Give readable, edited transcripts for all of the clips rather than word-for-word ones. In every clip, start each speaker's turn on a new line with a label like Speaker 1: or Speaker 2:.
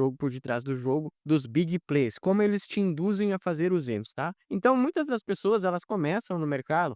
Speaker 1: jogo por detrás do jogo dos big plays, como eles te induzem a fazer os erros, tá? Então, muitas das pessoas elas começam no mercado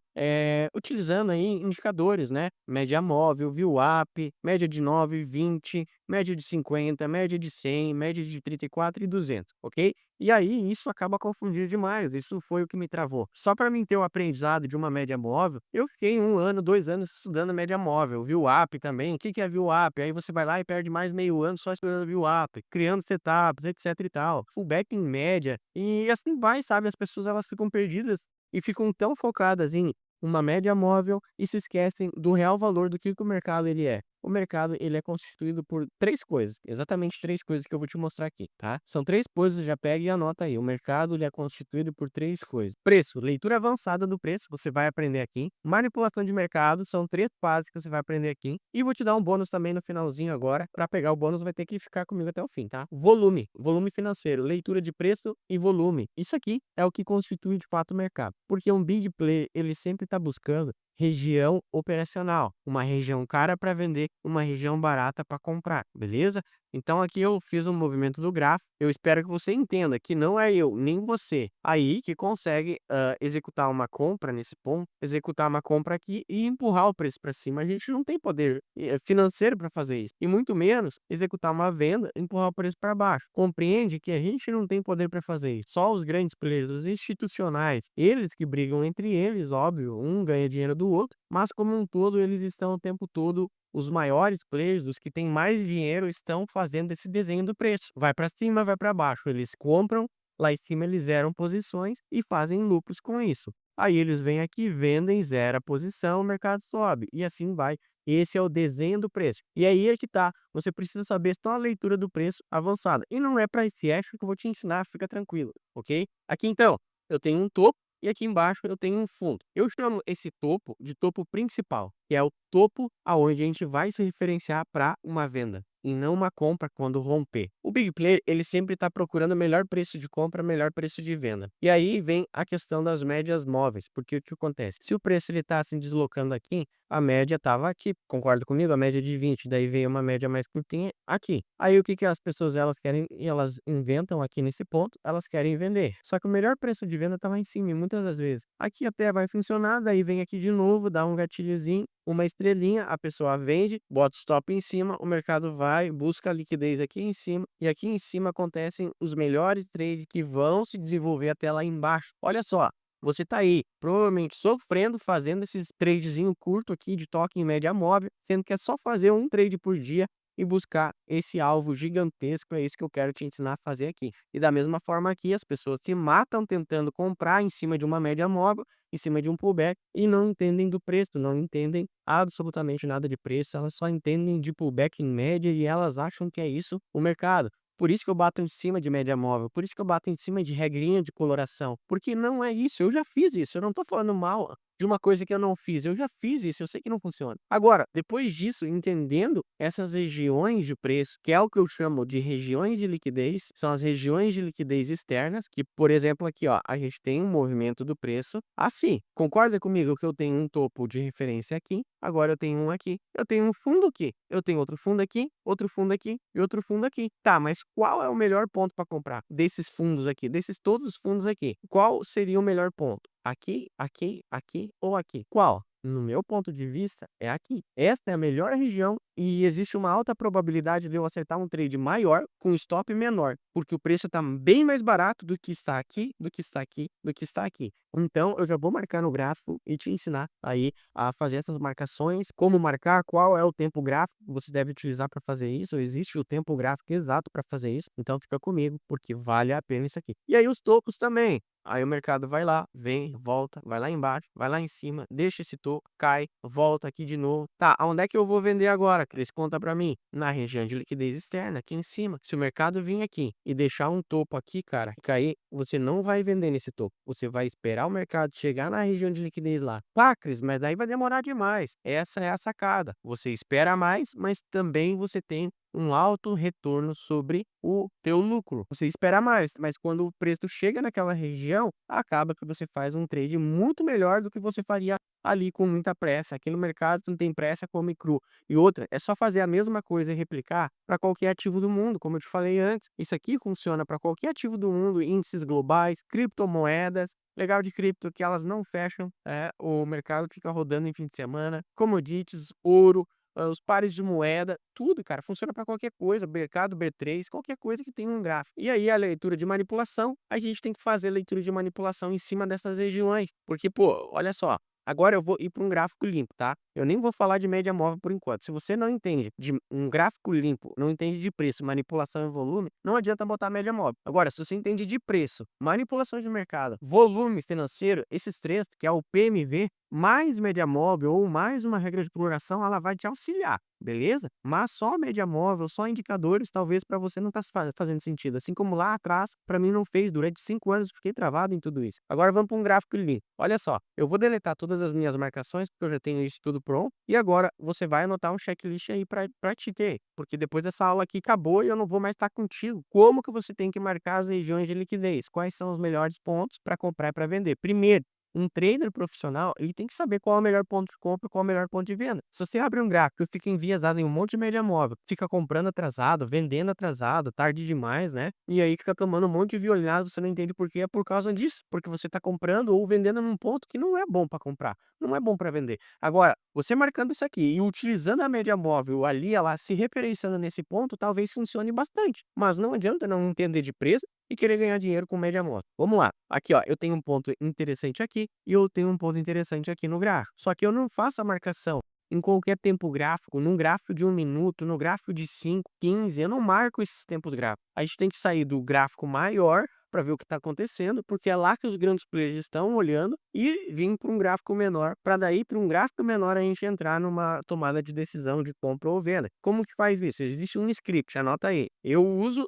Speaker 1: utilizando aí indicadores, né? Média móvel, VWAP, média de 9, 20, média de 50, média de 100, média de 34 e 200, ok? E aí isso acaba confundindo demais, isso foi o que me travou. Só para mim ter o aprendizado de uma média móvel, eu fiquei 1 ano, 2 anos estudando média móvel, VWAP também. O que que é VWAP? Aí você vai lá e perde mais meio ano só estudando VWAP, criando setups, etc e tal. Fullback em média, e assim vai, sabe? As pessoas elas ficam perdidas e ficam tão focadas em uma média móvel e se esquecem do real valor do que o mercado ele é. O mercado ele é constituído por 3 coisas, exatamente 3 coisas que eu vou te mostrar aqui, tá? São 3 coisas, já pega e anota aí. O mercado ele é constituído por 3 coisas. Preço, leitura avançada do preço, você vai aprender aqui. Manipulação de mercado, são 3 bases que você vai aprender aqui. E vou te dar um bônus também no finalzinho agora. Para pegar o bônus vai ter que ficar comigo até o fim, tá? Volume financeiro, leitura de preço e volume. Isso aqui é o que constitui de fato o mercado. Porque um big player, ele sempre está buscando região operacional, uma região cara para vender, uma região barata para comprar, beleza? Então aqui eu fiz um movimento do gráfico. Eu espero que você entenda que não é eu nem você aí que consegue executar uma compra nesse ponto, executar uma compra aqui e empurrar o preço para cima. A gente não tem poder financeiro para fazer isso, e muito menos executar uma venda, empurrar o preço para baixo. Compreende que a gente não tem poder para fazer isso. Só os grandes players, os institucionais, eles que brigam entre eles, óbvio, um ganha dinheiro do outro, mas como um todo eles estão o tempo todo, os maiores players, os que têm mais dinheiro, estão fazendo esse desenho do preço. Vai para cima, vai para baixo. Eles compram, lá em cima eles zeram posições e fazem lucros com isso. Aí eles vêm aqui, vendem, zera a posição, o mercado sobe. E assim vai. Esse é o desenho do preço. E aí é que tá. Você precisa saber só a leitura do preço avançada. E não é para esse extra que eu vou te ensinar, fica tranquilo, ok? Aqui então, eu tenho um topo. E aqui embaixo eu tenho um fundo. Eu chamo esse topo de topo principal, que é o topo aonde a gente vai se referenciar para uma venda e não uma compra quando romper. O big player, ele sempre está procurando o melhor preço de compra, melhor preço de venda. E aí vem a questão das médias móveis, porque o que acontece? Se o preço ele está se deslocando aqui, a média estava aqui, concorda comigo? A média de 20, daí veio uma média mais curtinha aqui. Aí o que que as pessoas elas querem? Elas inventam aqui nesse ponto, elas querem vender. Só que o melhor preço de venda está lá em cima, e muitas das vezes. Aqui até vai funcionar, daí vem aqui de novo, dá um gatilhozinho, uma estrelinha, a pessoa vende, bota o stop em cima, o mercado vai, busca a liquidez aqui em cima, e aqui em cima acontecem os melhores trades que vão se desenvolver até lá embaixo. Olha só, você tá aí, provavelmente sofrendo, fazendo esses tradezinho curto aqui de toque em média móvel, sendo que é só fazer um trade por dia e buscar esse alvo gigantesco, é isso que eu quero te ensinar a fazer aqui. E da mesma forma aqui, as pessoas se matam tentando comprar em cima de uma média móvel, em cima de um pullback, e não entendem do preço, não entendem absolutamente nada de preço, elas só entendem de pullback em média e elas acham que é isso o mercado. Por isso que eu bato em cima de média móvel, por isso que eu bato em cima de regrinha de coloração, porque não é isso, eu já fiz isso, eu não tô falando mal de uma coisa que eu não fiz, eu já fiz isso, eu sei que não funciona. Agora, depois disso, entendendo essas regiões de preço, que é o que eu chamo de regiões de liquidez, são as regiões de liquidez externas, que, por exemplo, aqui, ó, a gente tem um movimento do preço assim. Concorda comigo que eu tenho um topo de referência aqui, agora eu tenho um aqui, eu tenho um fundo aqui, eu tenho outro fundo aqui, outro fundo aqui e outro fundo aqui. Tá, mas qual é o melhor ponto para comprar desses fundos aqui, desses todos os fundos aqui? Qual seria o melhor ponto? Aqui, aqui, aqui ou aqui? Qual? No meu ponto de vista, é aqui. Esta é a melhor região e existe uma alta probabilidade de eu acertar um trade maior com stop menor, porque o preço está bem mais barato do que está aqui, do que está aqui, do que está aqui. Então, eu já vou marcar no gráfico e te ensinar aí a fazer essas marcações, como marcar, qual é o tempo gráfico que você deve utilizar para fazer isso. Existe o tempo gráfico exato para fazer isso, então fica comigo, porque vale a pena isso aqui. E aí os topos também. Aí o mercado vai lá, vem, volta, vai lá embaixo, vai lá em cima, deixa esse topo, cai, volta aqui de novo. Tá, aonde é que eu vou vender agora, Cris? Conta pra mim. Na região de liquidez externa, aqui em cima. Se o mercado vir aqui e deixar um topo aqui, cara, e cair, você não vai vender nesse topo. Você vai esperar o mercado chegar na região de liquidez lá. Pá, Cris, mas daí vai demorar demais. Essa é a sacada. Você espera mais, mas também você tem um alto retorno sobre o teu lucro. Você espera mais, mas quando o preço chega naquela região, acaba que você faz um trade muito melhor do que você faria ali com muita pressa. Aqui no mercado não tem pressa, come cru. E outra, é só fazer a mesma coisa e replicar para qualquer ativo do mundo, como eu te falei antes. Isso aqui funciona para qualquer ativo do mundo, índices globais, criptomoedas. Legal de cripto que elas não fecham, o mercado fica rodando em fim de semana, commodities, ouro, os pares de moeda, tudo, cara, funciona para qualquer coisa, mercado B3, qualquer coisa que tenha um gráfico. E aí a leitura de manipulação, a gente tem que fazer leitura de manipulação em cima dessas regiões, porque, pô, olha só, agora eu vou ir para um gráfico limpo, tá? Eu nem vou falar de média móvel por enquanto. Se você não entende de um gráfico limpo, não entende de preço, manipulação e volume, não adianta botar média móvel. Agora, se você entende de preço, manipulação de mercado, volume financeiro, esses três, que é o PMV, mais média móvel ou mais uma regra de progressão, ela vai te auxiliar, beleza? Mas só média móvel, só indicadores, talvez para você não tá fazendo sentido. Assim como lá atrás, para mim não fez. Durante 5 anos eu fiquei travado em tudo isso. Agora vamos para um gráfico limpo. Olha só, eu vou deletar todas as minhas marcações, porque eu já tenho isso tudo pronto. E agora você vai anotar um checklist aí para te ter. Porque depois dessa aula aqui acabou e eu não vou mais estar contigo. Como que você tem que marcar as regiões de liquidez? Quais são os melhores pontos para comprar e para vender? Primeiro, um trader profissional, ele tem que saber qual é o melhor ponto de compra e qual é o melhor ponto de venda. Se você abre um gráfico e fica enviesado em um monte de média móvel, fica comprando atrasado, vendendo atrasado, tarde demais, né? E aí fica tomando um monte de violado, você não entende por quê, é por causa disso. Porque você está comprando ou vendendo num ponto que não é bom para comprar, não é bom para vender. Agora, você marcando isso aqui e utilizando a média móvel ali, ela se referenciando nesse ponto, talvez funcione bastante. Mas não adianta não entender de preço e querer ganhar dinheiro com média móvel. Vamos lá. Aqui, ó, eu tenho um ponto interessante aqui e eu tenho um ponto interessante aqui no gráfico. Só que eu não faço a marcação em qualquer tempo gráfico, num gráfico de 1 minuto, no gráfico de 5, 15, eu não marco esses tempos gráficos. A gente tem que sair do gráfico maior para ver o que está acontecendo, porque é lá que os grandes players estão olhando, e vir para um gráfico menor, para daí para um gráfico menor a gente entrar numa tomada de decisão de compra ou venda. Como que faz isso? Existe um script, anota aí. Eu uso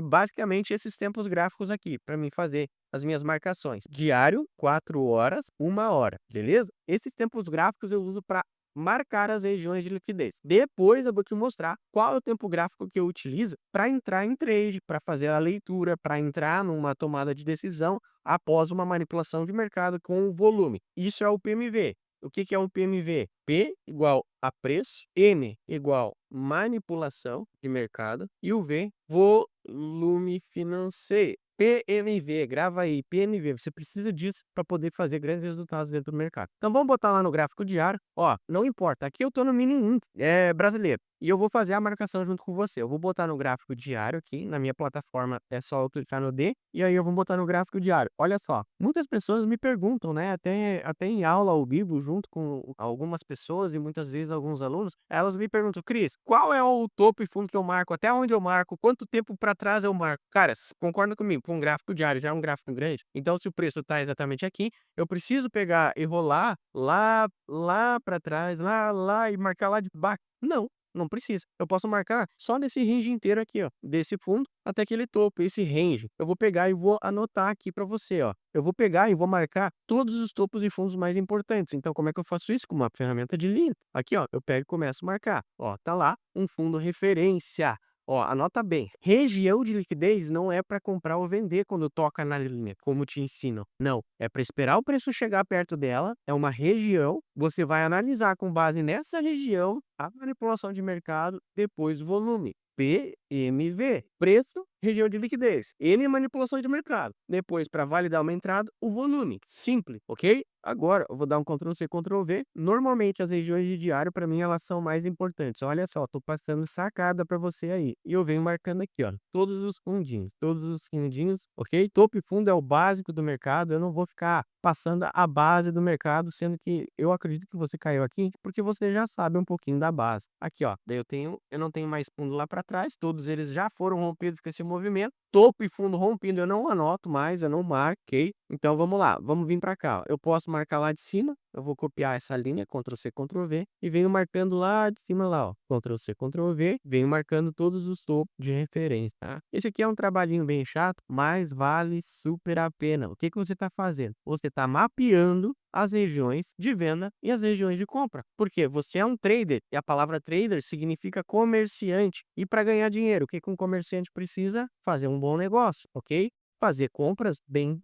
Speaker 1: basicamente esses tempos gráficos aqui para mim fazer as minhas marcações. Diário, 4 horas, 1 hora, beleza? Esses tempos gráficos eu uso para marcar as regiões de liquidez. Depois eu vou te mostrar qual é o tempo gráfico que eu utilizo para entrar em trade, para fazer a leitura, para entrar numa tomada de decisão após uma manipulação de mercado com o volume. Isso é o PMV. O que que é um PMV? P igual a preço, M igual manipulação de mercado e o V, volume financeiro. PMV, grava aí, PMV, você precisa disso para poder fazer grandes resultados dentro do mercado. Então vamos botar lá no gráfico diário, ó, não importa, aqui eu tô no mini índice, brasileiro, e eu vou fazer a marcação junto com você. Eu vou botar no gráfico diário aqui, na minha plataforma é só eu clicar no D, e aí eu vou botar no gráfico diário. Olha só, muitas pessoas me perguntam, né, até em aula ao vivo, junto com algumas pessoas e muitas vezes alguns alunos, elas me perguntam: Cris, qual é o topo e fundo que eu marco? Até onde eu marco? Quanto tempo para trás eu marco? Cara, concorda comigo, para um gráfico diário já é um gráfico grande, então se o preço está exatamente aqui, eu preciso pegar e rolar lá para trás, lá e marcar lá de baixo? Não. Não precisa. Eu posso marcar só nesse range inteiro aqui, ó, desse fundo até aquele topo, esse range. Eu vou pegar e vou anotar aqui para você, ó. Eu vou pegar e vou marcar todos os topos e fundos mais importantes. Então, como é que eu faço isso? Com uma ferramenta de linha. Aqui, ó, eu pego e começo a marcar. Ó, tá lá um fundo referência. Ó, anota bem. Região de liquidez não é para comprar ou vender quando toca na linha, como te ensinam. Não, é para esperar o preço chegar perto dela. É uma região. Você vai analisar com base nessa região a manipulação de mercado, depois o volume. PMV, preço, região de liquidez. N, manipulação de mercado. Depois, para validar uma entrada, o volume. Simples, ok? Agora, eu vou dar um Ctrl+C, Ctrl+V. Normalmente, as regiões de diário, para mim, elas são mais importantes. Olha só, tô passando sacada para você aí. E eu venho marcando aqui, ó, todos os fundinhos, ok? Topo e fundo é o básico do mercado. Eu não vou ficar passando a base do mercado, sendo que eu acredito que você caiu aqui porque você já sabe um pouquinho da base. Aqui, ó, daí eu não tenho mais fundo lá para trás, todos eles já foram rompidos com esse movimento. Topo e fundo rompido, eu não anoto mais, eu não marquei. Então vamos lá, vamos vir para cá, ó. Eu posso marcar lá de cima, eu vou copiar essa linha, Ctrl+C, Ctrl+V, e venho marcando lá de cima lá, ó, Ctrl+C, Ctrl+V, venho marcando todos os topos de referência, tá? Esse aqui é um trabalhinho bem chato, mas vale super a pena. O que que você está fazendo? Você está mapeando as regiões de venda e as regiões de compra. Porque você é um trader e a palavra trader significa comerciante. E para ganhar dinheiro, o que que um comerciante precisa? Fazer um bom negócio, ok? Fazer compras bem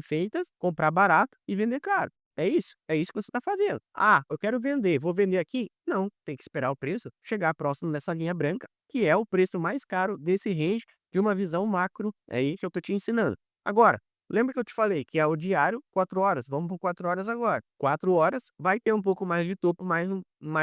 Speaker 1: feitas, comprar barato e vender caro. É isso que você está fazendo. Ah, eu quero vender, vou vender aqui? Não, tem que esperar o preço chegar próximo dessa linha branca, que é o preço mais caro desse range de uma visão macro aí que eu tô te ensinando. Agora, lembra que eu te falei que é o diário 4 horas? Vamos por 4 horas agora. 4 horas vai ter um pouco mais de topo, mais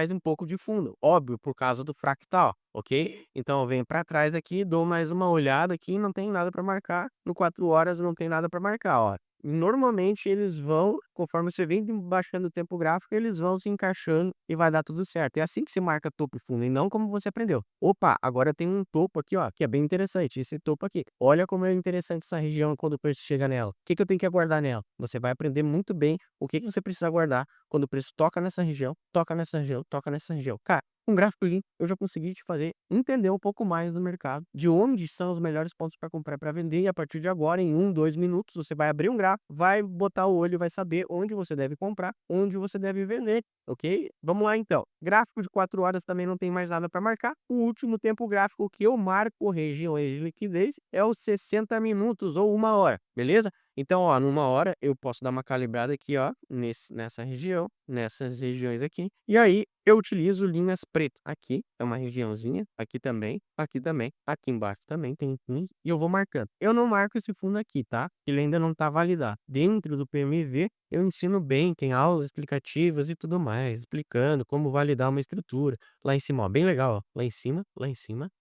Speaker 1: um pouco de fundo, óbvio, por causa do fractal, ok? Então eu venho para trás aqui, dou mais uma olhada aqui, não tem nada para marcar. No 4 horas não tem nada para marcar, ó. Normalmente eles vão, conforme você vem baixando o tempo gráfico, eles vão se encaixando e vai dar tudo certo. É assim que se marca topo e fundo, e não como você aprendeu. Opa, agora tem um topo aqui, ó, que é bem interessante, esse topo aqui. Olha como é interessante essa região quando o preço chega nela. O que que eu tenho que aguardar nela? Você vai aprender muito bem o que que você precisa aguardar quando o preço toca nessa região, toca nessa região, toca nessa região. Cara, um gráfico limpo, eu já consegui te fazer entender um pouco mais do mercado, de onde são os melhores pontos para comprar e para vender, e a partir de agora, em 2 minutos, você vai abrir um gráfico, vai botar o olho e vai saber onde você deve comprar, onde você deve vender, ok? Vamos lá então. Gráfico de 4 horas também não tem mais nada para marcar. O último tempo gráfico que eu marco regiões de liquidez é os 60 minutos ou 1 hora, beleza? Então, ó, numa hora eu posso dar uma calibrada aqui, ó, nessa região, nessas regiões aqui. E aí eu utilizo linhas pretas. Aqui é uma regiãozinha, aqui também, aqui embaixo também tem fundo, e eu vou marcando. Eu não marco esse fundo aqui, tá? Ele ainda não tá validado. Dentro do PMV, eu ensino bem, tem aulas explicativas e tudo mais, explicando como validar uma estrutura. Lá em cima, ó, bem legal, ó. Lá em cima,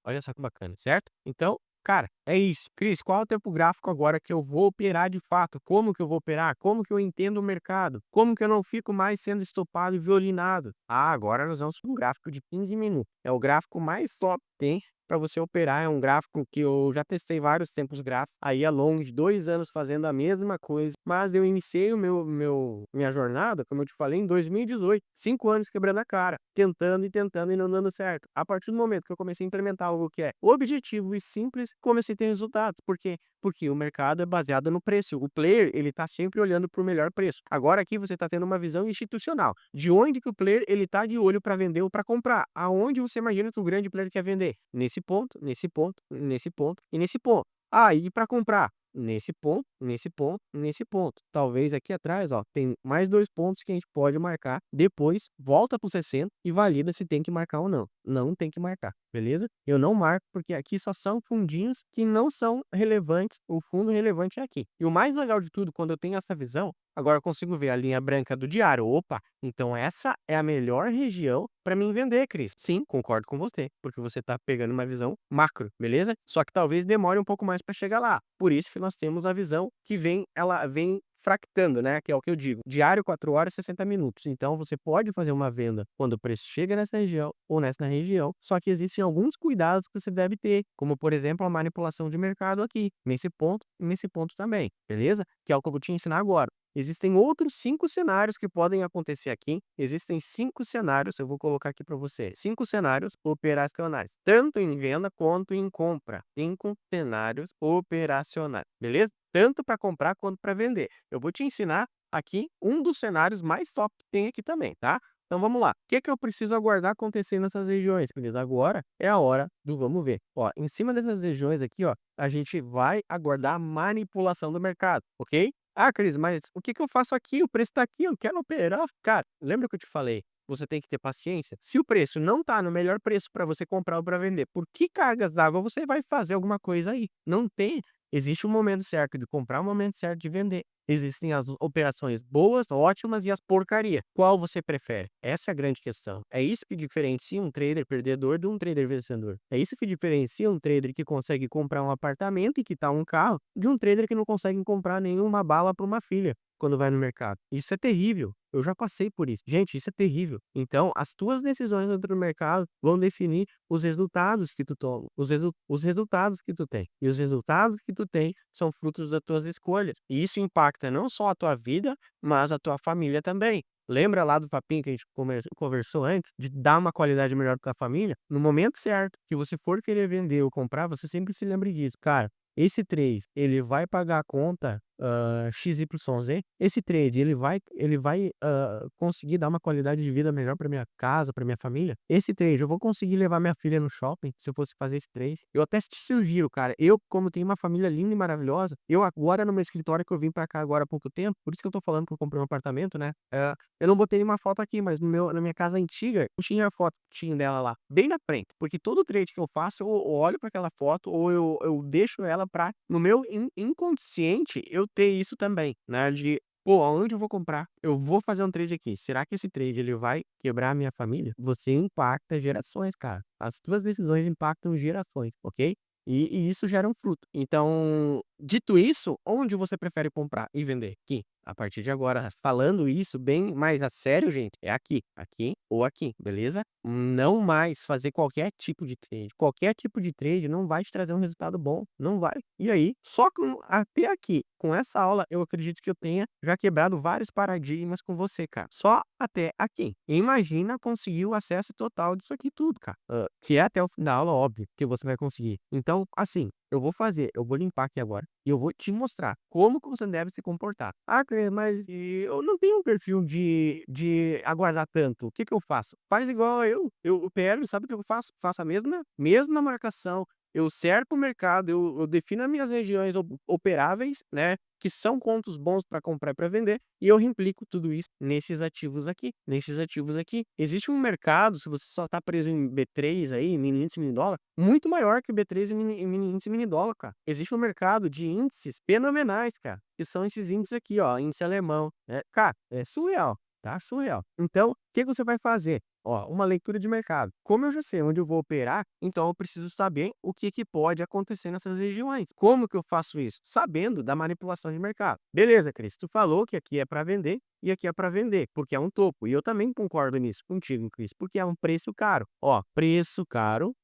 Speaker 1: olha só que bacana, certo? Então, cara, é isso. Cris, qual é o tempo gráfico agora que eu vou operar de fato? Como que eu vou operar? Como que eu entendo o mercado? Como que eu não fico mais sendo estopado e violinado? Ah, agora nós vamos para um gráfico de 15 minutos. É o gráfico mais top que tem para você operar. É um gráfico que eu já testei vários tempos gráficos, aí ao longo de 2 anos fazendo a mesma coisa. Mas eu iniciei minha jornada, como eu te falei, em 2018. 5 anos quebrando a cara, tentando e tentando e não dando certo. A partir do momento que eu comecei a implementar algo que é objetivo e simples, comecei a ter resultados. Por quê? Porque o mercado é baseado no preço. O player, ele tá sempre olhando para o melhor preço. Agora aqui você está tendo uma visão institucional. De onde que o player, ele tá de olho para vender ou para comprar? Aonde você imagina que o grande player quer vender? Nesse ponto, nesse ponto, nesse ponto e nesse ponto. Ah, e para comprar? Nesse ponto, nesse ponto, nesse ponto. Talvez aqui atrás, ó, tem mais 2 pontos que a gente pode marcar. Depois, volta pro 60 e valida se tem que marcar ou não. Não tem que marcar, beleza? Eu não marco porque aqui só são fundinhos que não são relevantes. O fundo relevante é aqui. E o mais legal de tudo, quando eu tenho essa visão, agora eu consigo ver a linha branca do diário. Opa, então essa é a melhor região para mim vender, Cris. Sim, concordo com você, porque você está pegando uma visão macro, beleza? Só que talvez demore um pouco mais para chegar lá. Por isso que nós temos a visão que ela vem fractando, né? Que é o que eu digo. Diário 4 horas, 60 minutos. Então você pode fazer uma venda quando o preço chega nessa região ou nessa região. Só que existem alguns cuidados que você deve ter, como por exemplo a manipulação de mercado aqui, nesse ponto e nesse ponto também, beleza? Que é o que eu vou te ensinar agora. Existem outros 5 cenários que podem acontecer aqui. Existem 5 cenários, eu vou colocar aqui para você. 5 cenários operacionais, tanto em venda quanto em compra. 5 cenários operacionais, beleza? Tanto para comprar quanto para vender. Eu vou te ensinar aqui um dos cenários mais top que tem aqui também, tá? Então vamos lá. O que é que eu preciso aguardar acontecer nessas regiões? Beleza? Agora é a hora do vamos ver. Ó, em cima dessas regiões aqui, ó, a gente vai aguardar a manipulação do mercado, ok? Ah, Cris, mas o que que eu faço aqui? O preço tá aqui, eu quero operar. Cara, lembra que eu te falei? Você tem que ter paciência. Se o preço não tá no melhor preço para você comprar ou para vender, por que cargas d'água você vai fazer alguma coisa aí? Não tem. Existe um momento certo de comprar, um momento certo de vender. Existem as operações boas, ótimas e as porcaria. Qual você prefere? Essa é a grande questão. É isso que diferencia um trader perdedor de um trader vencedor. É isso que diferencia um trader que consegue comprar um apartamento e quitar um carro de um trader que não consegue comprar nenhuma bala para uma filha quando vai no mercado. Isso é terrível. Eu já passei por isso. Gente, isso é terrível. Então, as tuas decisões dentro do mercado vão definir os resultados que tu toma, os resultados que tu tem. E os resultados que tu tem são frutos das tuas escolhas. E isso impacta não só a tua vida, mas a tua família também. Lembra lá do papinho que a gente conversou antes, de dar uma qualidade melhor para a família? No momento certo que você for querer vender ou comprar, você sempre se lembre disso. Cara, esse trade, ele vai pagar a conta XYZ, esse trade ele vai conseguir dar uma qualidade de vida melhor para minha casa, para minha família? Esse trade eu vou conseguir levar minha filha no shopping se eu fosse fazer esse trade? Eu até te sugiro, cara, eu como tenho uma família linda e maravilhosa, eu agora no meu escritório que eu vim para cá agora há pouco tempo, por isso que eu tô falando que eu comprei um apartamento, né, eu não botei nenhuma foto aqui, mas na minha casa antiga, eu tinha a foto tinha dela lá, bem na frente, porque todo trade que eu faço, eu olho para aquela foto ou eu deixo ela pra no meu inconsciente eu ter isso também, né, de: "Pô, aonde eu vou comprar? Eu vou fazer um trade aqui, será que esse trade ele vai quebrar a minha família?". Você impacta gerações, cara. As tuas decisões impactam gerações, ok? E isso gera um fruto. Então, dito isso, onde você prefere comprar e vender? Aqui. A partir de agora, falando isso bem mais a sério, gente, é aqui, aqui ou aqui, beleza? Não mais fazer qualquer tipo de trade. Qualquer tipo de trade não vai te trazer um resultado bom, não vai. E aí, só com até aqui, com essa aula, eu acredito que eu tenha já quebrado vários paradigmas com você, cara. Só até aqui. Imagina conseguir o acesso total disso aqui tudo, cara. Que é até o fim da aula, óbvio, que você vai conseguir. Então, assim, eu vou limpar aqui agora e eu vou te mostrar como que você deve se comportar. Ah, Cleide, mas eu não tenho um perfil de aguardar tanto. O que que eu faço? Faz igual eu pego, sabe o que eu faço? Faço a mesma marcação. Eu cerco o mercado, eu defino as minhas regiões operáveis, né? Que são pontos bons para comprar e para vender, e eu replico tudo isso nesses ativos aqui, nesses ativos aqui. Existe um mercado, se você só está preso em B3 aí, mini índice, mini dólar, muito maior que B3 e mini índice, mini dólar, cara. Existe um mercado de índices fenomenais, cara, que são esses índices aqui, ó, índice alemão, cara, é surreal, tá? Surreal. Então, o que você vai fazer? Ó, uma leitura de mercado. Como eu já sei onde eu vou operar, então eu preciso saber o que que pode acontecer nessas regiões. Como que eu faço isso? Sabendo da manipulação de mercado. Beleza, Cris, tu falou que aqui é para vender e aqui é para vender, porque é um topo. E eu também concordo nisso contigo, Cris, porque é um preço caro. Ó, preço caro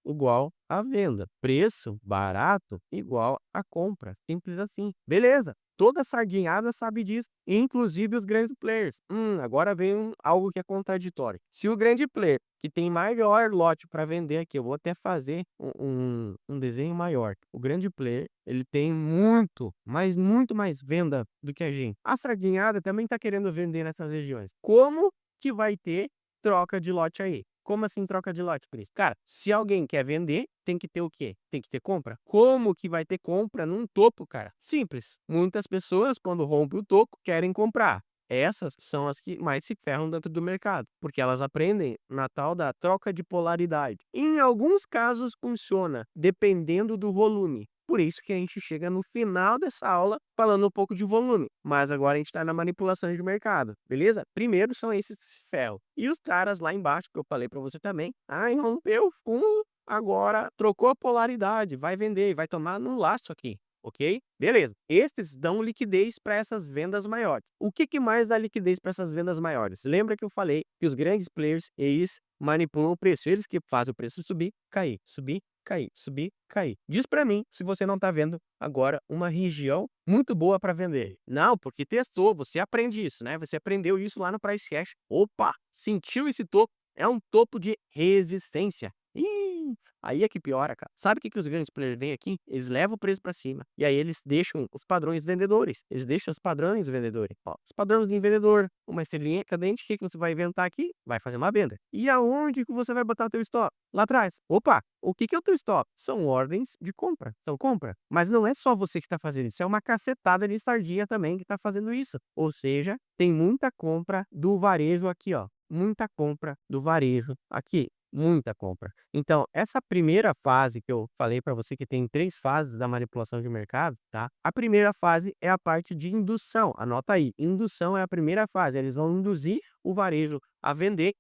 Speaker 1: igual a venda. Preço barato igual a compra. Simples assim. Beleza. Toda sardinhada sabe disso, inclusive os grandes players. Agora vem algo que é contraditório. Se o grande player que tem maior lote para vender aqui, eu vou até fazer um desenho maior. O grande player, ele tem muito, mas muito mais venda do que a gente. A sardinhada também está querendo vender nessas regiões. Como que vai ter troca de lote aí? Como assim troca de lote, Cris? Cara, se alguém quer vender, tem que ter o quê? Tem que ter compra. Como que vai ter compra num topo, cara? Simples. Muitas pessoas, quando rompem o topo, querem comprar. Essas são as que mais se ferram dentro do mercado, porque elas aprendem na tal da troca de polaridade. Em alguns casos funciona, dependendo do volume. Por isso que a gente chega no final dessa aula falando um pouco de volume. Mas agora a gente está na manipulação de mercado, beleza? Primeiro são esses que se ferram. E os caras lá embaixo, que eu falei para você também, rompeu fundo, agora trocou a polaridade, vai vender, vai tomar no laço aqui. Ok? Beleza. Estes dão liquidez para essas vendas maiores. O que que mais dá liquidez para essas vendas maiores? Lembra que eu falei que os grandes players, eles manipulam o preço. Eles que fazem o preço subir, cair, subir, cair, subir, cair. Diz para mim se você não está vendo agora uma região muito boa para vender. Não, porque testou, você aprende isso, né? Você aprendeu isso lá no Price Cash. Opa, sentiu esse topo? É um topo de resistência. Ih, aí é que piora, cara. Sabe o que que os grandes players vêm aqui? Eles levam o preço para cima. E aí eles deixam os padrões vendedores. Eles deixam os padrões vendedores. Ó, os padrões de vendedor, uma estrelinha cadente, o que que você vai inventar aqui? Vai fazer uma venda. E aonde que você vai botar o teu stop? Lá atrás. Opa, o que que é o teu stop? São ordens de compra. São compra. Mas não é só você que está fazendo isso. É uma cacetada de sardinha também que está fazendo isso. Ou seja, tem muita compra do varejo aqui, ó. Muita compra do varejo aqui. Muita compra. Então, essa primeira fase que eu falei para você que tem 3 fases da manipulação de mercado, tá? A primeira fase é a parte de indução. Anota aí, indução é a primeira fase. Eles vão induzir o varejo a vender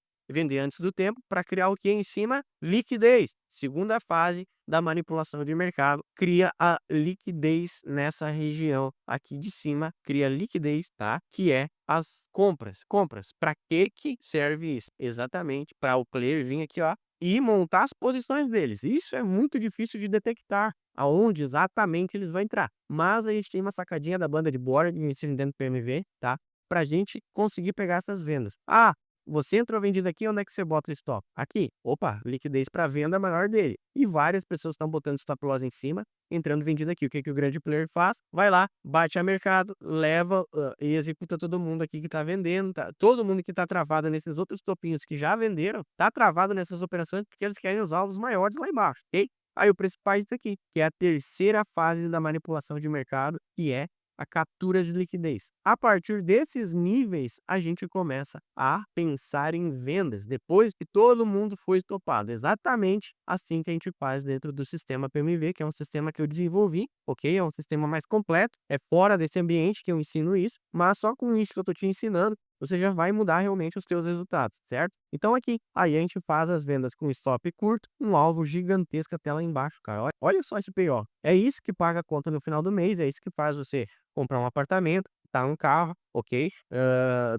Speaker 1: antes do tempo para criar o que em cima? Liquidez. Segunda fase da manipulação de mercado, cria a liquidez nessa região aqui de cima, cria liquidez, tá? Que é as compras. Compras. Para que serve isso? Exatamente para o player vir aqui, ó, e montar as posições deles. Isso é muito difícil de detectar aonde exatamente eles vão entrar. Mas a gente tem uma sacadinha da banda de Borg, ensino dentro do PMV, tá? Pra gente conseguir pegar essas vendas. Ah, Você entrou vendido aqui, onde é que você bota o stop? Aqui. Opa, liquidez para venda maior dele. E várias pessoas estão botando stop loss em cima, entrando vendido aqui. O que que o grande player faz? Vai lá, bate a mercado, leva e executa todo mundo aqui que está vendendo. Tá? Todo mundo que está travado nesses outros topinhos que já venderam, está travado nessas operações porque eles querem os alvos maiores lá embaixo, ok? Aí o preço faz isso aqui, que é a terceira fase da manipulação de mercado, que é a captura de liquidez. A partir desses níveis, a gente começa a pensar em vendas, depois que todo mundo foi estopado. Exatamente assim que a gente faz dentro do sistema PMV, que é um sistema que eu desenvolvi, ok? É um sistema mais completo, é fora desse ambiente que eu ensino isso, mas só com isso que eu estou te ensinando, você já vai mudar realmente os seus resultados, certo? Então aqui, aí a gente faz as vendas com stop curto, um alvo gigantesco até lá embaixo, cara. Olha só esse payoff. É isso que paga a conta no final do mês, é isso que faz você comprar um apartamento, tá um carro, ok?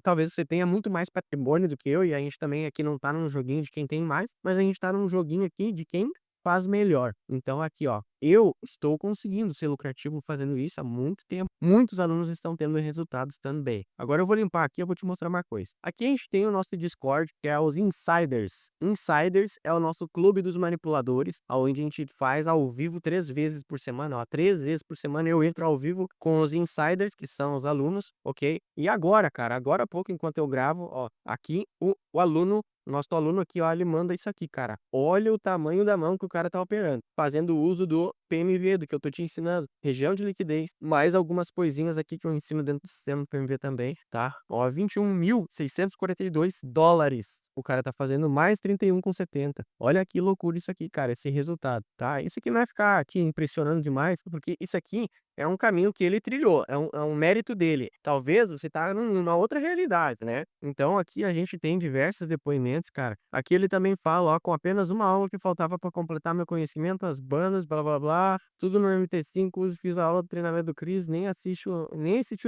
Speaker 1: Talvez você tenha muito mais patrimônio do que eu, e a gente também aqui não tá num joguinho de quem tem mais, mas a gente tá num joguinho aqui de quem faz melhor. Então aqui, ó, eu estou conseguindo ser lucrativo fazendo isso há muito tempo. Muitos alunos estão tendo resultados também. Agora eu vou limpar aqui, eu vou te mostrar uma coisa. Aqui a gente tem o nosso Discord, que é os Insiders. Insiders é o nosso clube dos manipuladores, onde a gente faz ao vivo 3 vezes por semana. Ó, 3 vezes por semana eu entro ao vivo com os Insiders, que são os alunos, ok? E agora, cara, agora há pouco, enquanto eu gravo, ó, aqui o aluno nosso aluno aqui, ó, ele manda isso aqui, cara. Olha o tamanho da mão que o cara tá operando, fazendo uso do PMV, do que eu tô te ensinando. Região de liquidez, mais algumas coisinhas aqui que eu ensino dentro do sistema PMV também, tá? Ó, US$ 21.642. O cara tá fazendo mais 31,70. Olha que loucura isso aqui, cara, esse resultado, tá? Isso aqui não é ficar aqui impressionando demais, porque isso aqui é um caminho que ele trilhou, é um mérito dele. Talvez você tá numa outra realidade, né? Então aqui a gente tem diversos depoimentos, cara. Aqui ele também fala, ó, com apenas uma aula que faltava para completar meu conhecimento, as bandas, blá blá blá, tudo no MT5, fiz a aula do treinamento do Chris, nem assisti o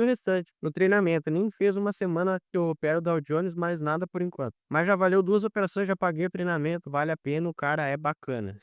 Speaker 1: restante no treinamento, nem fez uma semana que eu opero Dow Jones, mais nada por enquanto. Mas já valeu 2 operações, já paguei o treinamento, vale a pena, o cara é bacana.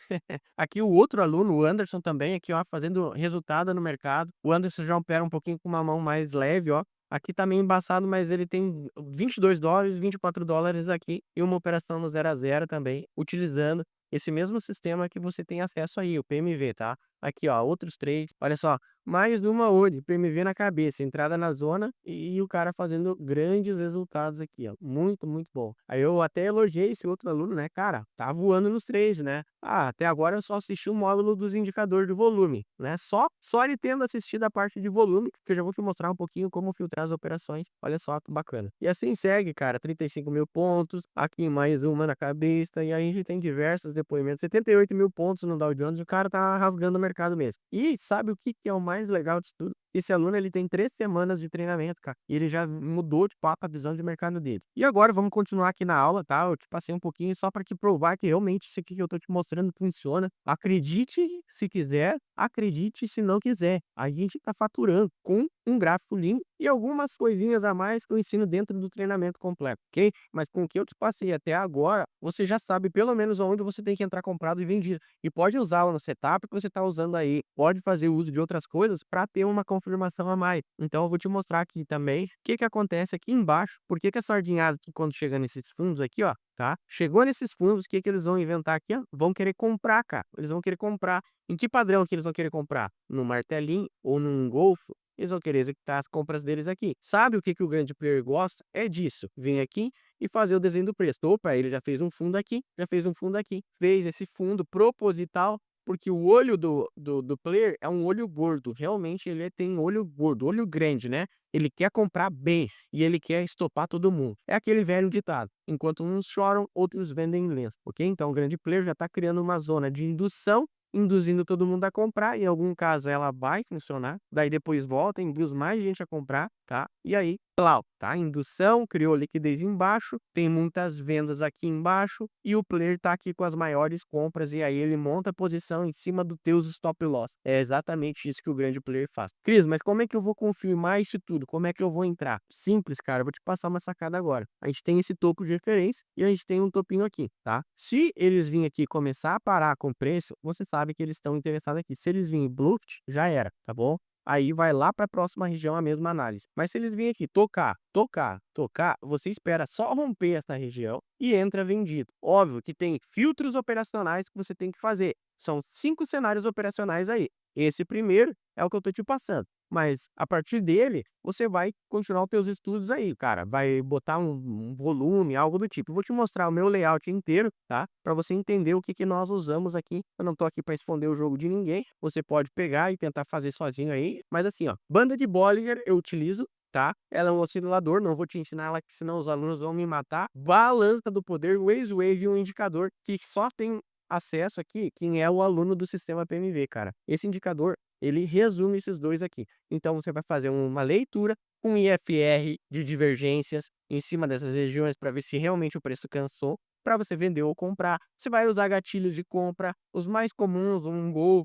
Speaker 1: Aqui o outro aluno, o Anderson também, aqui ó, fazendo resultado no mercado. O Anderson já opera um pouquinho com uma mão mais leve, ó. Aqui tá meio embaçado, mas ele tem US$ 22, US$ 24 aqui e uma operação no 0 a 0 também, utilizando esse mesmo sistema que você tem acesso aí, o PMV, tá? Aqui, ó, outros três. Olha só, mais uma hoje, PMV na cabeça, entrada na zona e o cara fazendo grandes resultados aqui, ó. Muito, muito bom. Aí eu até elogiei esse outro aluno, né? Cara, tá voando nos três, né? Ah, até agora eu só assisti o módulo dos indicadores de volume, né? Só ele tendo assistido a parte de volume, que eu já vou te mostrar um pouquinho como filtrar as operações. Olha só que bacana. E assim segue, cara, 35 mil pontos, aqui mais uma na cabeça, e aí a gente tem diversos depoimentos, 78 mil pontos no Dow Jones, o cara tá rasgando o mercado mesmo. E sabe o que que é o mais legal disso tudo? Esse aluno, ele tem 3 semanas de treinamento, cara, e ele já mudou de papo a visão de mercado dele. E agora vamos continuar aqui na aula, tá? Eu te passei um pouquinho só para te provar que realmente isso aqui que eu tô te mostrando funciona. Acredite se quiser, acredite se não quiser. A gente tá faturando com um gráfico lindo e algumas coisinhas a mais que eu ensino dentro do treinamento completo, ok? Mas com o que eu te passei até agora, você já sabe pelo menos onde você tem que entrar comprado e vendido. E pode usar no setup que você está usando aí. Pode fazer uso de outras coisas para ter uma confirmação a mais. Então eu vou te mostrar aqui também o que que acontece aqui embaixo. Por que que a sardinhada aqui, quando chega nesses fundos aqui, ó, tá? Chegou nesses fundos, o que que eles vão inventar aqui, ó? Vão querer comprar, cara. Eles vão querer comprar. Em que padrão que eles vão querer comprar? No martelinho ou num golfo? Eles vão querer executar as compras deles aqui. Sabe o que que o grande player gosta? É disso. Vem aqui e fazer o desenho do preço. Opa, ele já fez um fundo aqui, já fez um fundo aqui. Fez esse fundo proposital, porque o olho do player é um olho gordo. Realmente ele tem olho gordo, olho grande, né? Ele quer comprar bem e ele quer estopar todo mundo. É aquele velho ditado. Enquanto uns choram, outros vendem lenço, ok? Então o grande player já está criando uma zona de indução, induzindo todo mundo a comprar. Em algum caso ela vai funcionar, daí depois volta, induz mais gente a comprar, tá? E aí, plau, tá? Indução, criou liquidez embaixo, tem muitas vendas aqui embaixo e o player tá aqui com as maiores compras e aí ele monta a posição em cima do teus stop loss. É exatamente isso que o grande player faz. Cris, mas como é que eu vou confirmar isso tudo? Como é que eu vou entrar? Simples, cara, eu vou te passar uma sacada agora. A gente tem esse topo de referência e a gente tem um topinho aqui, tá? Se eles virem aqui começar a parar com o preço, você sabe que eles estão interessados aqui. Se eles virem bluff, já era, tá bom? aí vai lá para a próxima região a mesma análise. Mas se eles virem aqui tocar, tocar, tocar, você espera só romper essa região e entra vendido. Óbvio que tem filtros operacionais que você tem que fazer. São 5 cenários operacionais aí. Esse primeiro é o que eu estou te passando. Mas a partir dele, você vai continuar os teus estudos aí, cara. Vai botar um volume, algo do tipo. Eu vou te mostrar o meu layout inteiro, tá? Para você entender o que que nós usamos aqui. Eu não tô aqui para esconder o jogo de ninguém. Você pode pegar e tentar fazer sozinho aí. Mas assim, ó, banda de Bollinger eu utilizo, tá? Ela é um oscilador, não vou te ensinar ela, que senão os alunos vão me matar. Balança do poder, Waze Wave e um indicador que só tem acesso aqui quem é o aluno do sistema PMV, cara. Esse indicador, ele resume esses dois aqui. Então você vai fazer uma leitura com IFR de divergências em cima dessas regiões para ver se realmente o preço cansou para você vender ou comprar. Você vai usar gatilhos de compra, os mais comuns, um gol,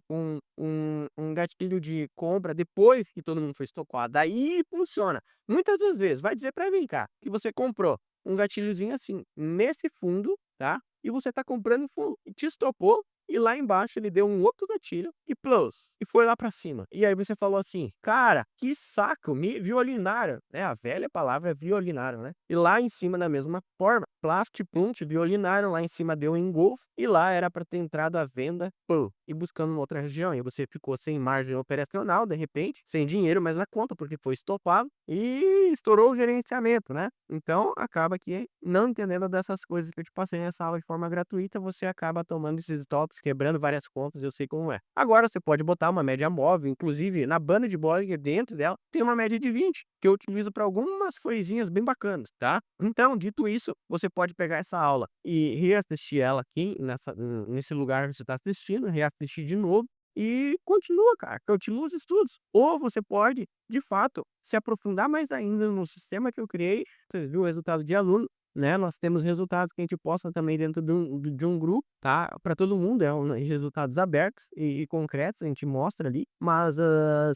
Speaker 1: um gatilho de compra depois que todo mundo foi estocado. Daí funciona. Muitas das vezes vai dizer para mim, cá, que você comprou um gatilhozinho assim, nesse fundo, tá? E você tá comprando fundo, e te estopou, e lá embaixo ele deu um outro gatilho e plus, e foi lá pra cima. E aí você falou assim, cara, que saco, me violinaram, né? A velha palavra é violinaram, né? E lá em cima da mesma forma, plaft, plunt, violinaram, lá em cima deu um engolfo, e lá era para ter entrado a venda, pô, e buscando uma outra região. E você ficou sem margem operacional, de repente, sem dinheiro mais na conta, porque foi estopado, e estourou o gerenciamento, né? Então, acaba que, não entendendo dessas coisas que eu te passei nessa aula de forma gratuita, você acaba tomando esses stops, quebrando várias contas, eu sei como é. Agora, você pode botar uma média móvel, inclusive na banda de Bollinger, dentro dela, tem uma média de 20, que eu utilizo para algumas coisinhas bem bacanas, tá? Então, dito isso, você pode pegar essa aula e reassistir ela aqui, nesse lugar que você está assistindo, reassistir de novo, e continua, cara, continua os estudos. Ou você pode, de fato, se aprofundar mais ainda no sistema que eu criei. Você viu o resultado de aluno, né? Nós temos resultados que a gente posta também dentro de um grupo, tá? Para todo mundo, resultados abertos e concretos, a gente mostra ali. Mas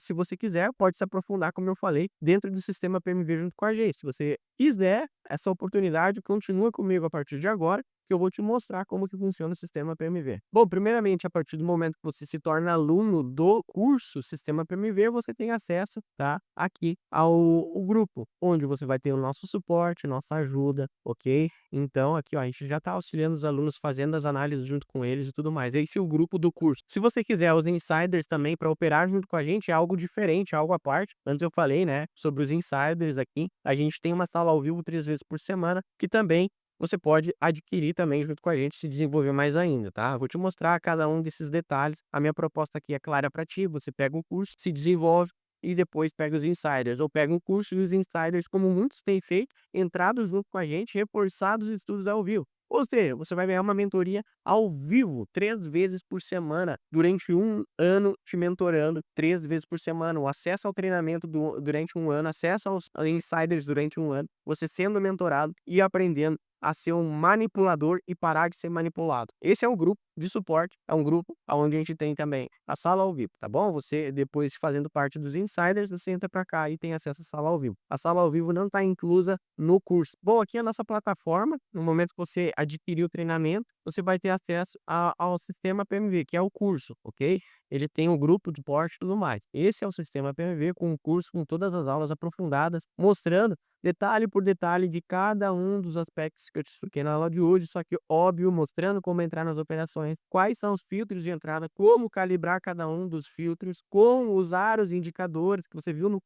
Speaker 1: se você quiser, pode se aprofundar, como eu falei, dentro do sistema PMV junto com a gente. Se você quiser essa oportunidade, continua comigo a partir de agora, que eu vou te mostrar como que funciona o sistema PMV. Bom, primeiramente, a partir do momento que você se torna aluno do curso Sistema PMV, você tem acesso, tá, aqui ao grupo, onde você vai ter o nosso suporte, nossa ajuda, ok? Então, aqui, ó, a gente já está auxiliando os alunos, fazendo as análises junto com eles e tudo mais. Esse é o grupo do curso. Se você quiser os insiders também para operar junto com a gente, é algo diferente, é algo à parte. Antes eu falei, né, sobre os insiders aqui. A gente tem uma sala ao vivo 3 vezes por semana, que também você pode adquirir também junto com a gente, se desenvolver mais ainda, tá? Vou te mostrar cada um desses detalhes. A minha proposta aqui é clara para ti. Você pega o curso, se desenvolve e depois pega os insiders. Ou pega um curso e os insiders, como muitos têm feito, entrado junto com a gente, reforçados os estudos ao vivo. Ou seja, você vai ganhar uma mentoria ao vivo, 3 vezes por semana, durante um ano te mentorando, 3 vezes por semana, o acesso ao treinamento durante um ano, acesso aos insiders durante um ano, você sendo mentorado e aprendendo a ser um manipulador e parar de ser manipulado. Esse é o grupo de suporte, é um grupo onde a gente tem também a sala ao vivo, tá bom? Você, depois fazendo parte dos insiders, você entra para cá e tem acesso à sala ao vivo. A sala ao vivo não está inclusa no curso. Bom, aqui é a nossa plataforma. No momento que você adquirir o treinamento, você vai ter acesso ao sistema PMV, que é o curso, ok? Ele tem um grupo de suporte e tudo mais. Esse é o sistema PMV, com um curso com todas as aulas aprofundadas, mostrando detalhe por detalhe de cada um dos aspectos que eu te expliquei na aula de hoje, só que óbvio, mostrando como entrar nas operações, quais são os filtros de entrada, como calibrar cada um dos filtros, como usar os indicadores que você viu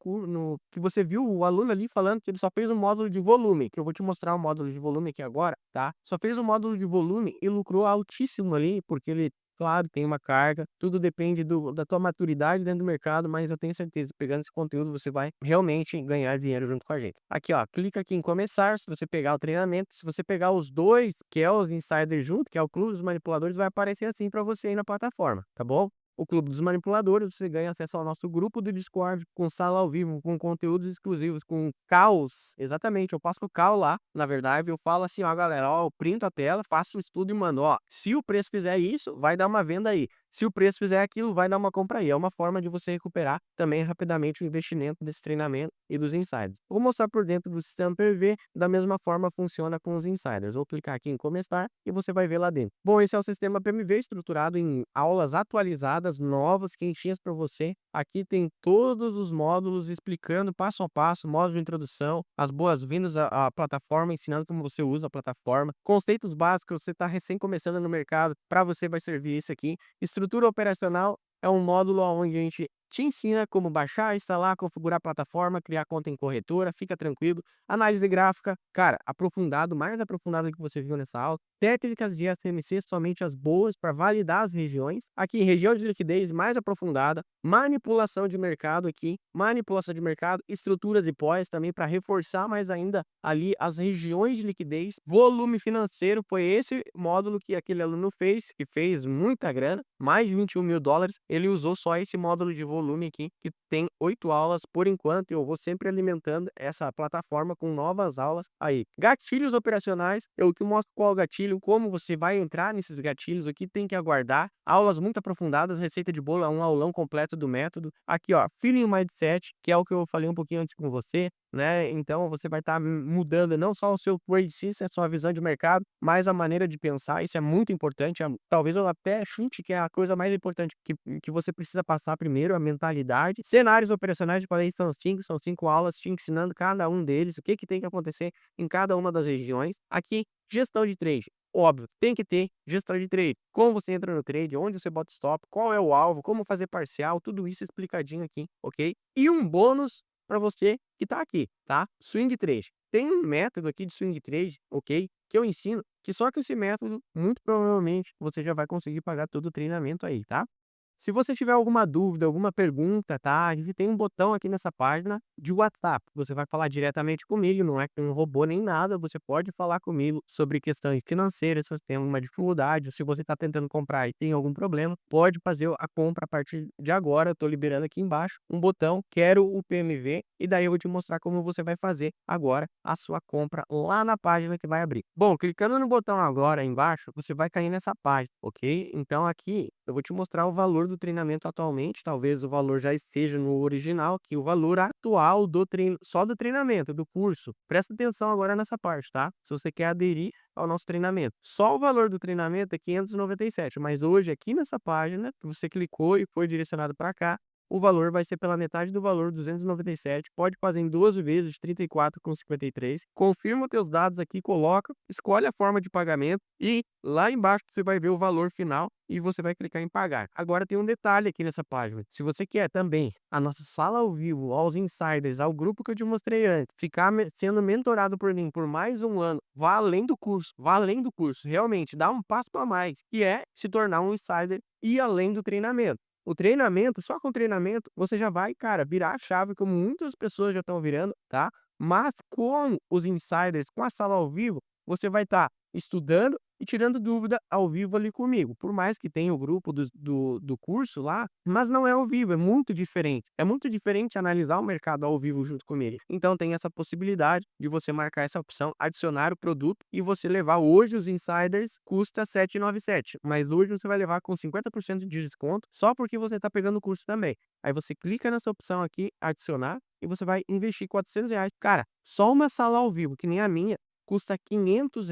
Speaker 1: que você viu o aluno ali falando que ele só fez um módulo de volume, que eu vou te mostrar o módulo de volume aqui agora, tá? Só fez um módulo de volume e lucrou altíssimo ali, porque ele, claro, tem uma carga, tudo depende da tua maturidade dentro do mercado, mas eu tenho certeza, pegando esse conteúdo, você vai realmente ganhar dinheiro junto com a gente. Aqui, ó, clica aqui em começar, se você pegar o treinamento, se você pegar os dois, que é os insiders junto, que é o Clube dos Manipuladores, vai aparecer assim para você aí na plataforma, tá bom? O Clube dos Manipuladores, você ganha acesso ao nosso grupo do Discord, com sala ao vivo, com conteúdos exclusivos, com caos. Exatamente, eu passo o caos lá, na verdade, eu falo assim, ó, galera, ó, eu printo a tela, faço o estudo e mando, ó, se o preço fizer isso, vai dar uma venda aí. Se o preço fizer aquilo, vai dar uma compra aí. É uma forma de você recuperar também rapidamente o investimento desse treinamento e dos insiders. Vou mostrar por dentro do sistema PV, da mesma forma funciona com os insiders. Vou clicar aqui em começar e você vai ver lá dentro. Bom, esse é o sistema PMV estruturado em aulas atualizadas atualizadas, novas, quentinhas para você. Aqui tem todos os módulos explicando passo a passo, módulo de introdução, as boas-vindas à plataforma, ensinando como você usa a plataforma, conceitos básicos, você está recém começando no mercado, para você vai servir isso aqui. Estrutura operacional é um módulo onde a gente te ensina como baixar, instalar, configurar a plataforma, criar conta em corretora, fica tranquilo. Análise gráfica, cara, aprofundado, mais aprofundado do que você viu nessa aula. Técnicas de SMC, somente as boas para validar as regiões. Aqui, região de liquidez mais aprofundada. Manipulação de mercado aqui, manipulação de mercado, estruturas e pós também para reforçar mais ainda ali as regiões de liquidez. Volume financeiro, foi esse módulo que aquele aluno fez, que fez muita grana, mais de 21 mil dólares. Ele usou só esse módulo de volume aqui, que tem 8 aulas por enquanto, e eu vou sempre alimentando essa plataforma com novas aulas aí. Gatilhos operacionais, eu te mostro qual gatilho, como você vai entrar nesses gatilhos aqui, tem que aguardar. Aulas muito aprofundadas, receita de bolo, é um aulão completo do método. Aqui, ó, Feeling Mindset, que é o que eu falei um pouquinho antes com você, né? Então você vai estar mudando não só o seu trade system, a sua visão de mercado, mas a maneira de pensar. Isso é muito importante. Talvez eu até chute que é a coisa mais importante que você precisa passar primeiro, a mentalidade. Cenários operacionais, eu falei, são cinco aulas te ensinando cada um deles, o que tem que acontecer em cada uma das regiões. Aqui, gestão de trade. Óbvio, tem que ter gestão de trade. Como você entra no trade, onde você bota stop, qual é o alvo, como fazer parcial, tudo isso explicadinho aqui, ok? E um bônus para você que está aqui, tá? Swing trade. Tem um método aqui de swing trade, ok? Que eu ensino, que só que esse método, muito provavelmente, você já vai conseguir pagar todo o treinamento aí, tá? Se você tiver alguma dúvida, alguma pergunta, tá? A gente tem um botão aqui nessa página de WhatsApp. Você vai falar diretamente comigo, não é com um robô nem nada. Você pode falar comigo sobre questões financeiras, se você tem alguma dificuldade, ou se você está tentando comprar e tem algum problema, pode fazer a compra a partir de agora. Eu estou liberando aqui embaixo um botão, quero o PMV, e daí eu vou te mostrar como você vai fazer agora a sua compra lá na página que vai abrir. Bom, clicando no botão agora embaixo, você vai cair nessa página, ok? Então aqui eu vou te mostrar o valor do treinamento atualmente, talvez o valor já esteja no original, que o valor atual do só do treinamento, do curso. Presta atenção agora nessa parte, tá? Se você quer aderir ao nosso treinamento. Só o valor do treinamento é 597, mas hoje aqui nessa página, que você clicou e foi direcionado para cá, o valor vai ser pela metade do valor, 297. Pode fazer em 12 vezes, 34,53. Confirma os teus dados aqui, coloca, escolhe a forma de pagamento e lá embaixo você vai ver o valor final e você vai clicar em pagar. Agora tem um detalhe aqui nessa página. Se você quer também a nossa sala ao vivo, aos insiders, ao grupo que eu te mostrei antes, ficar sendo mentorado por mim por mais um ano, vá além do curso, realmente, dá um passo a mais, que é se tornar um insider e além do treinamento. O treinamento, só com o treinamento, você já vai, cara, virar a chave, como muitas pessoas já estão virando, tá? Mas com os insiders, com a sala ao vivo, você vai estar estudando e tirando dúvida ao vivo ali comigo. Por mais que tenha o grupo do curso lá, mas não é ao vivo, é muito diferente. É muito diferente analisar o mercado ao vivo junto comigo. Então tem essa possibilidade de você marcar essa opção, adicionar o produto e você levar hoje os insiders, custa R$ 797, mas hoje você vai levar com 50% de desconto, só porque você está pegando o curso também. Aí você clica nessa opção aqui, adicionar, e você vai investir R$ 400. Cara, só uma sala ao vivo, que nem a minha, custa R$ 500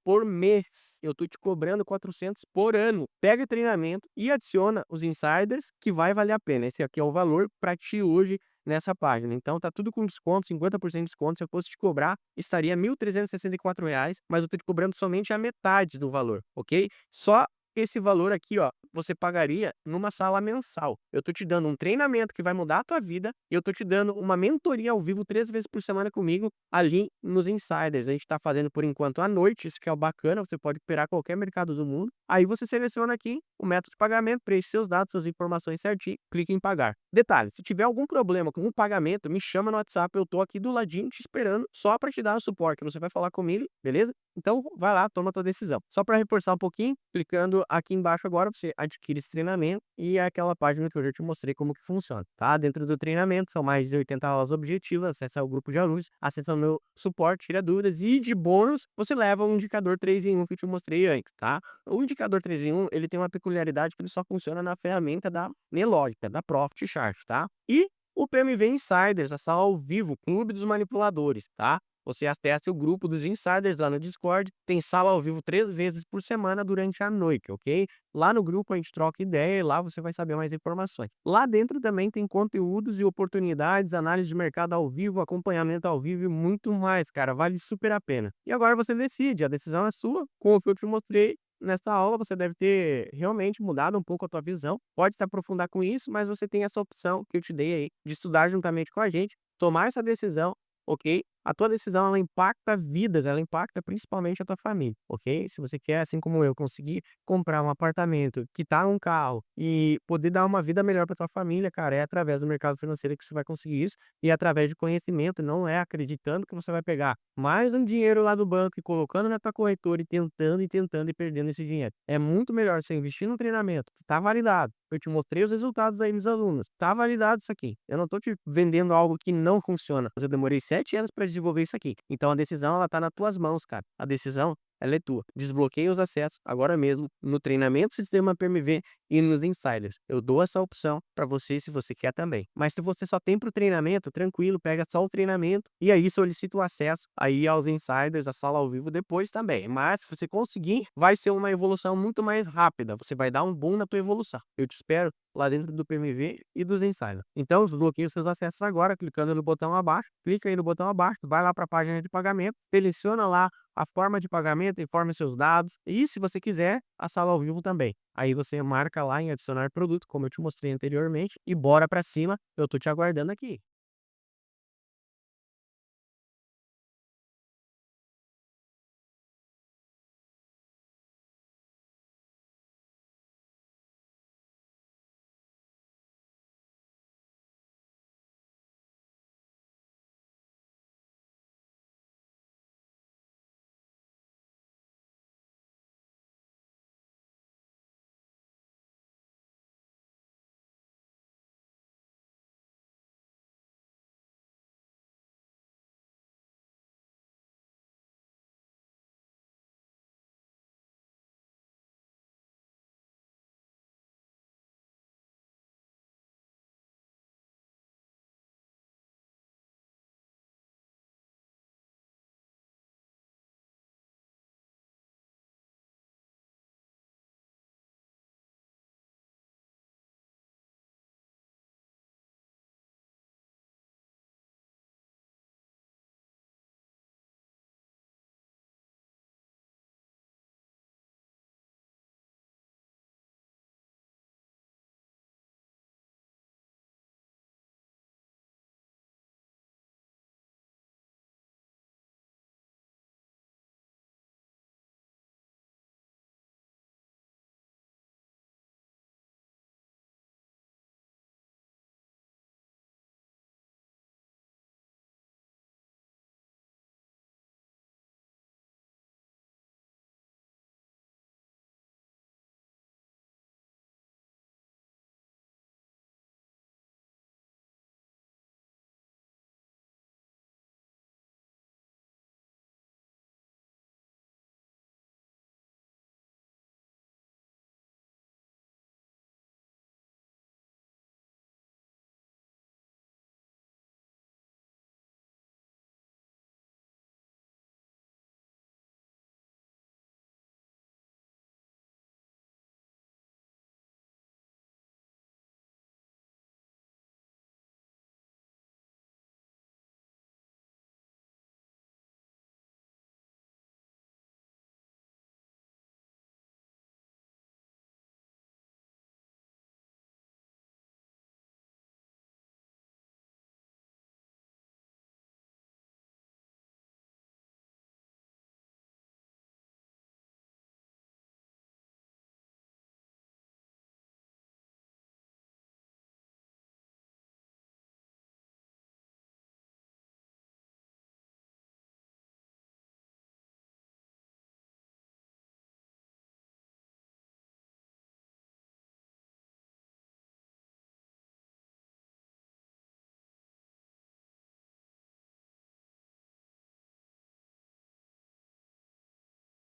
Speaker 1: por mês. Eu tô te cobrando 400 por ano. Pega o treinamento e adiciona os insiders, que vai valer a pena. Esse aqui é o valor para ti hoje nessa página. Então tá tudo com desconto, 50% de desconto. Se eu fosse te cobrar, estaria R$ 1.364, mas eu tô te cobrando somente a metade do valor, ok? Só esse valor aqui, ó, você pagaria numa sala mensal. Eu tô te dando um treinamento que vai mudar a tua vida e eu tô te dando uma mentoria ao vivo 3 vezes por semana comigo ali nos Insiders. A gente tá fazendo por enquanto à noite, isso que é o bacana, você pode operar qualquer mercado do mundo. Aí você seleciona aqui o método de pagamento, preenche seus dados, suas informações certinho, clica em pagar. Detalhe, se tiver algum problema com o pagamento, me chama no WhatsApp, eu tô aqui do ladinho te esperando só para te dar o suporte. Você vai falar comigo, beleza? Então vai lá, toma a tua decisão. Só para reforçar um pouquinho, clicando aqui embaixo agora, você adquire esse treinamento e é aquela página que eu já te mostrei como que funciona, tá? Dentro do treinamento, são mais de 80 aulas objetivas, acessa o grupo de alunos, acessa o meu suporte, tira dúvidas e de bônus, você leva um indicador 3 em 1 que eu te mostrei antes, tá? O indicador 3 em 1, ele tem uma peculiaridade que ele só funciona na ferramenta da Nelogica, da Profit Chart, tá? E o PMV Insiders, a sala ao vivo, Clube dos Manipuladores, tá? você acessa o grupo dos insiders lá no Discord, tem sala ao vivo 3 vezes por semana durante a noite, ok? Lá no grupo a gente troca ideia e lá você vai saber mais informações. Lá dentro também tem conteúdos e oportunidades, análise de mercado ao vivo, acompanhamento ao vivo e muito mais, cara, vale super a pena. E agora você decide, a decisão é sua, com o que eu te mostrei nessa aula você deve ter realmente mudado um pouco a tua visão, pode se aprofundar com isso, mas você tem essa opção que eu te dei aí, de estudar juntamente com a gente, tomar essa decisão, ok? A tua decisão ela impacta vidas, ela impacta principalmente a tua família, ok? Se você quer, assim como eu, conseguir comprar um apartamento, quitar um carro e poder dar uma vida melhor para tua família, cara, é através do mercado financeiro que você vai conseguir isso e é através de conhecimento, não é acreditando que você vai pegar mais um dinheiro lá do banco e colocando na tua corretora e tentando e perdendo esse dinheiro. É muito melhor você investir no treinamento que está validado. Eu te mostrei os resultados aí dos alunos. Tá validado isso aqui. Eu não tô te vendendo algo que não funciona. Mas eu demorei 7 anos para desenvolver isso aqui. Então a decisão ela tá nas tuas mãos, cara. A decisão ela é tua. Desbloqueia os acessos agora mesmo no treinamento Sistema PMV e nos insiders. Eu dou essa opção para você se você quer também. Mas se você só tem para o treinamento, tranquilo, pega só o treinamento e aí solicita o acesso aí aos insiders, a sala ao vivo depois também. Mas se você conseguir, vai ser uma evolução muito mais rápida. Você vai dar um boom na tua evolução. Eu te espero lá dentro do PMV e dos insiders. Então, desbloqueie os seus acessos agora, clicando no botão abaixo. Clica aí no botão abaixo, vai lá para a página de pagamento, seleciona lá a forma de pagamento, informe seus dados e, se você quiser, a sala ao vivo também. Aí você marca lá em adicionar produto, como eu te mostrei anteriormente, e bora para cima. Eu tô te aguardando aqui.